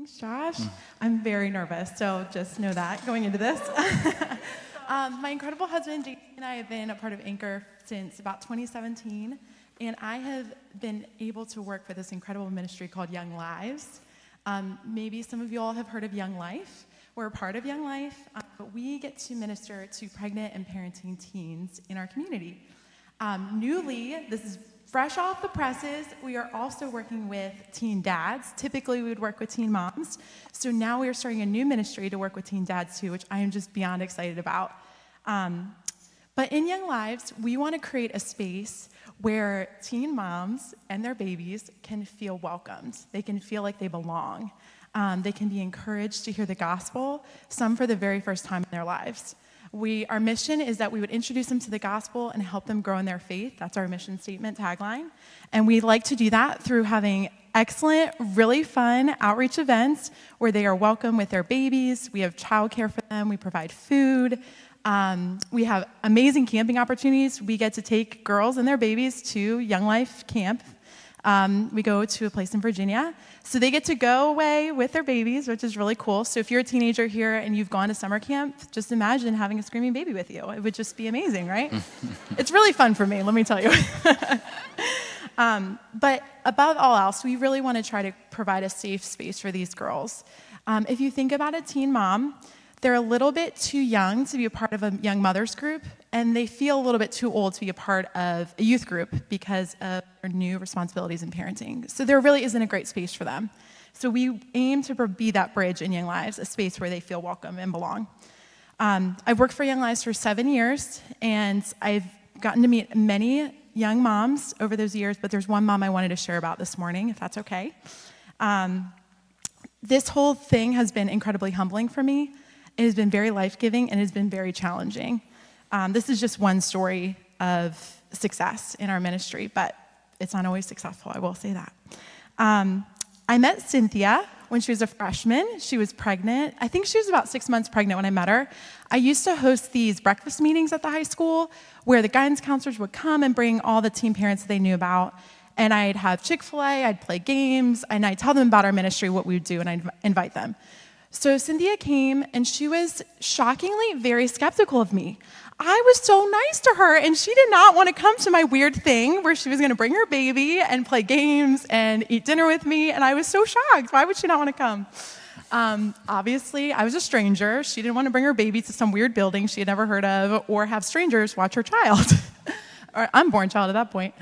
Thanks, Josh. I'm very nervous, so just know that going into this. My incredible husband, JT, and I have been a part of Anchor since about 2017, and I have been able to work for this incredible ministry called YoungLives. Maybe some of you all have heard of Young Life. We're a part of Young Life, but we get to minister to pregnant and parenting teens in our community. Newly, this is fresh off the presses, we are also working with teen dads. Typically, we would work with teen moms. So now we are starting a new ministry to work with teen dads too, which I am just beyond excited about. But in Young Lives, we want to create a space where teen moms and their babies can feel welcomed. They can feel like they belong. They can be encouraged to hear the gospel, some for the very first time in their lives. Our mission is that we would introduce them to the gospel and help them grow in their faith. That's our mission statement tagline. And we like to do that through having excellent, really fun outreach events where they are welcome with their babies. We have childcare for them. We provide food. We have amazing camping opportunities. We get to take girls and their babies to Young Life Camp. We go to a place in Virginia. So they get to go away with their babies, which is really cool. So if you're a teenager here and you've gone to summer camp, just imagine having a screaming baby with you. It would just be amazing, right? It's really fun for me, let me tell you. But above all else, we really want to try to provide a safe space for these girls. If you think about a teen mom, they're a little bit too young to be a part of a young mothers group, and they feel a little bit too old to be a part of a youth group because of their new responsibilities in parenting. So there really isn't a great space for them. So we aim to be that bridge in Young Lives, a space where they feel welcome and belong. I've worked for Young Lives for 7 years, and I've gotten to meet many young moms over those years, but there's one mom I wanted to share about this morning, if that's okay. This whole thing has been incredibly humbling for me. It has been very life-giving, and it has been very challenging. This is just one story of success in our ministry, but it's not always successful, I will say that. I met Cynthia when she was a freshman. She was pregnant. I think she was about 6 months pregnant when I met her. I used to host these breakfast meetings at the high school where the guidance counselors would come and bring all the teen parents that they knew about, and I'd have Chick-fil-A, I'd play games, and I'd tell them about our ministry, what we would do, and I'd invite them. So Cynthia came, and she was shockingly very skeptical of me. I was so nice to her, and she did not want to come to my weird thing where she was going to bring her baby and play games and eat dinner with me, and I was so shocked. Why would she not want to come? Obviously, I was a stranger. She didn't want to bring her baby to some weird building she had never heard of or have strangers watch her child, or unborn child at that point.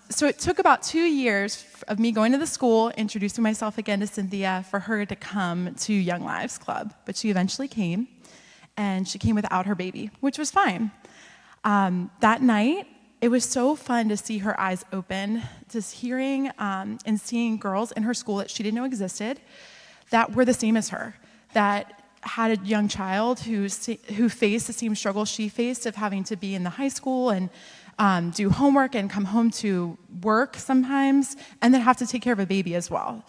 So it took about 2 years of me going to the school, introducing myself again to Cynthia, for her to come to Young Lives Club. But she eventually came, and she came without her baby, which was fine. That night, it was so fun to see her eyes open, just hearing and seeing girls in her school that she didn't know existed that were the same as her, that had a young child who faced the same struggle she faced of having to be in the high school and do homework and come home to work sometimes, and then have to take care of a baby as well.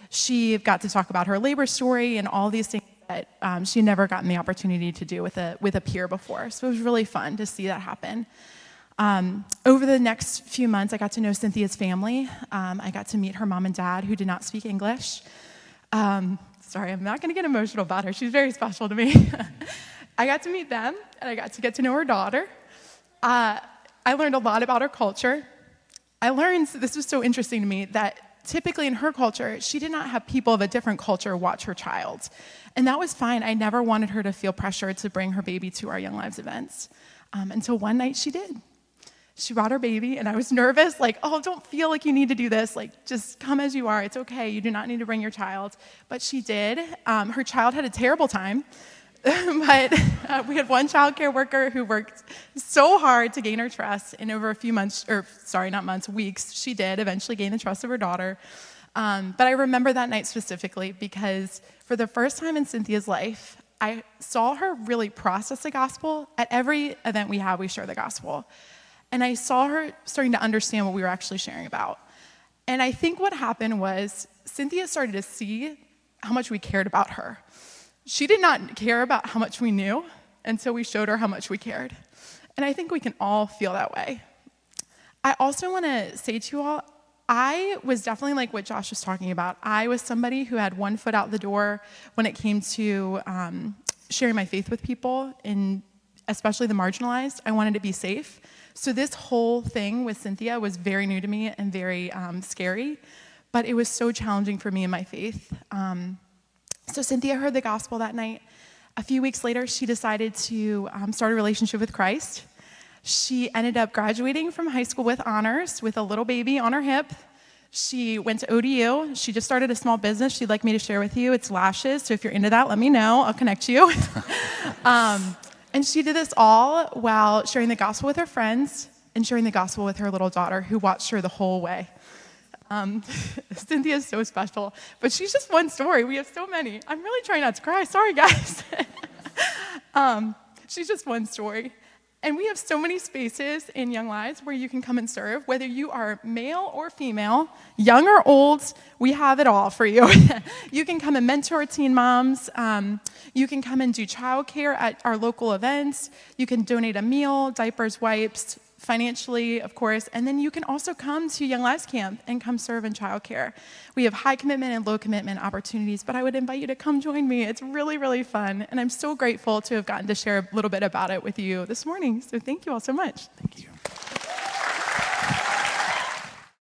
She got to talk about her labor story and all these things that she never gotten the opportunity to do with a peer before. So it was really fun to see that happen. Over the next few months, I got to know Cynthia's family. I got to meet her mom and dad, who did not speak English. Sorry, I'm not going to get emotional about her. She's very special to me. I got to meet them, and I got to get to know her daughter. I learned a lot about her culture. I learned, this was so interesting to me, that typically in her culture, she did not have people of a different culture watch her child. And that was fine. I never wanted her to feel pressure to bring her baby to our Young Lives events. Until one night she did. She brought her baby, and I was nervous, like, oh, don't feel like you need to do this. Like, just come as you are. It's okay. You do not need to bring your child. But she did. Her child had a terrible time. But we had one child care worker who worked so hard to gain her trust, and over a few months, weeks, she did eventually gain the trust of her daughter. But I remember that night specifically because for the first time in Cynthia's life, I saw her really process the gospel. At every event we have, we share the gospel. And I saw her starting to understand what we were actually sharing about. And I think what happened was Cynthia started to see how much we cared about her. She did not care about how much we knew until we showed her how much we cared. And I think we can all feel that way. I also want to say to you all, I was definitely like what Josh was talking about. I was somebody who had one foot out the door when it came to sharing my faith with people, and especially the marginalized. I wanted to be safe. So this whole thing with Cynthia was very new to me and very scary, but it was so challenging for me in my faith. So Cynthia heard the gospel that night. A few weeks later, she decided to start a relationship with Christ. She ended up graduating from high school with honors, with a little baby on her hip. She went to ODU. She just started a small business she'd like me to share with you. It's lashes, so if you're into that, let me know. I'll connect you. And she did this all while sharing the gospel with her friends and sharing the gospel with her little daughter, who watched her the whole way. Cynthia is so special, but she's just one story. We have so many. I'm really trying not to cry. Sorry, guys. She's just one story. And we have so many spaces in Young Lives where you can come and serve, whether you are male or female, young or old, we have it all for you. You can come and mentor teen moms. You can come and do childcare at our local events. You can donate a meal, diapers, wipes, financially, of course, and then you can also come to Young Lives Camp and come serve in childcare. We have high commitment and low commitment opportunities, but I would invite you to come join me. It's really, really fun, and I'm so grateful to have gotten to share a little bit about it with you this morning, so thank you all so much. Thank you.